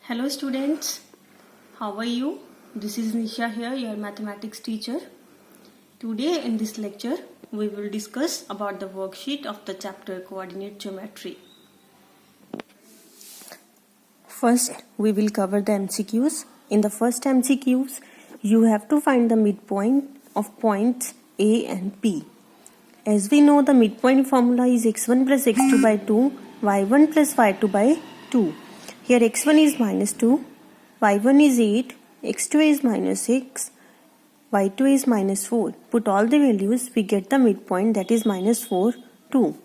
Hello students, how are you? This is Nisha here, your mathematics teacher. Today in this lecture, we will discuss about the worksheet of the chapter Coordinate Geometry. First, we will cover the MCQs. In the first MCQs, you have to find the midpoint of points A and P. As we know, the midpoint formula is x1 plus x2 by 2, y1 plus y2 by 2. Here x1 is minus 2, y1 is 8, x2 is minus 6, y2 is minus 4. Put all the values, we get the midpoint, that is minus 4, 2.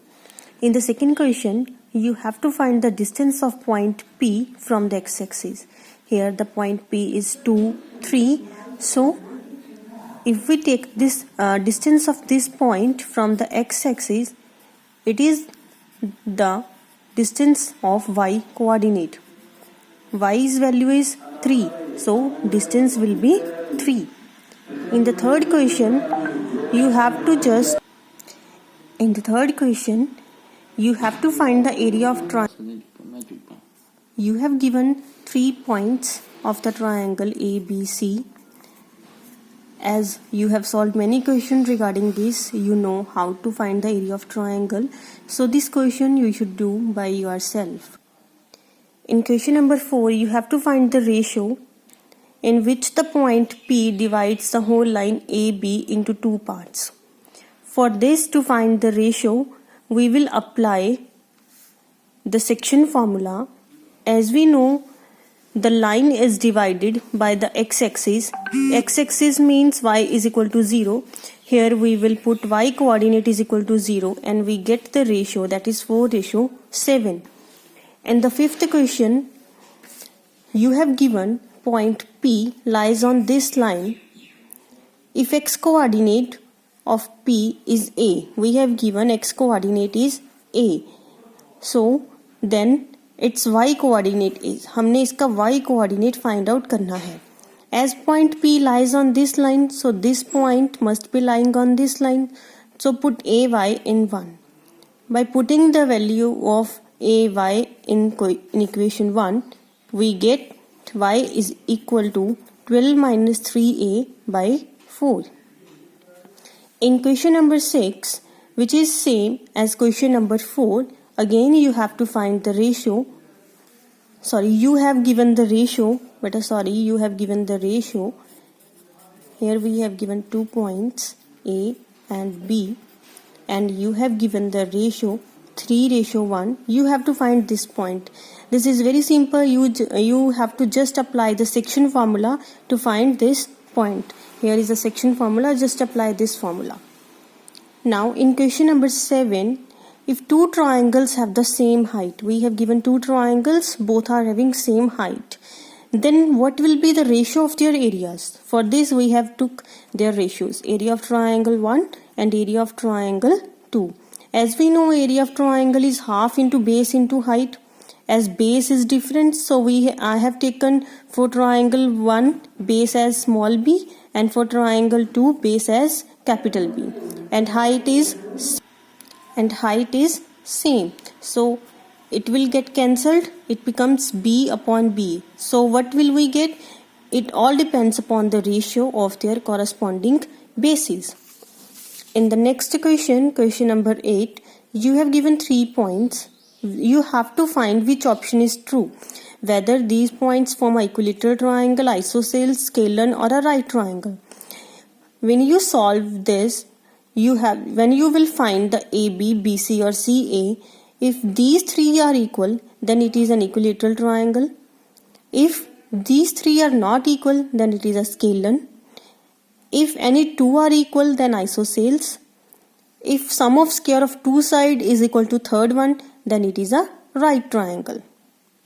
In the second question, you have to find the distance of point P from the x-axis. Here the point P is 2, 3. So if we take this distance of this point from the x-axis, it is the distance of y coordinate. Y's value is 3, so distance will be 3. In the third question, you have to find the area of triangle. You have given 3 points of the triangle ABC. As you have solved many questions regarding this, you know how to find the area of triangle. So this question you should do by yourself. In question number 4, you have to find the ratio in which the point P divides the whole line AB into 2 parts. For this, to find the ratio, we will apply the section formula. As we know, the line is divided by the x-axis. X-axis means y is equal to 0. Here we will put y coordinate is equal to 0 and we get the ratio, that is 4:7. And the fifth question, you have given point P lies on this line. If x coordinate of P is A, we have given x coordinate is A. So then its y coordinate is, हमने इसका y coordinate find out करना है. As point P lies on this line, so this point must be lying on this line. So put AY in 1. By putting the value of AY in equation 1, we get y is equal to 12 minus 3a by 4. In question number 6, which is same as question number 4, again you have to find the ratio. You have given the ratio. Here we have given 2 points A and B, and you have given the ratio 3:1. You have to find this point. This is very simple. You have to just apply the section formula to find this point. Here is the section formula. Just apply this formula. Now in question number 7, if 2 triangles have the same height, we have given 2 triangles, both are having same height, then what will be the ratio of their areas? For this we have took their ratios, area of triangle 1 and area of triangle 2. As we know, area of triangle is half into base into height. As base is different, so I have taken for triangle 1 base as small b and for triangle 2 base as capital B, and height is same. So it will get cancelled. It becomes b upon b. So what will we get? It all depends upon the ratio of their corresponding bases. In the next question, question number 8, you have given 3 points. You have to find which option is true, whether these points form an equilateral triangle, isosceles, scalene, or a right triangle. When you solve this, when you will find the AB, BC, or CA, if these 3 are equal, then it is an equilateral triangle. If these 3 are not equal, then it is a scalene. If any 2 are equal, then isosceles. If sum of square of 2 sides is equal to third one, then it is a right triangle.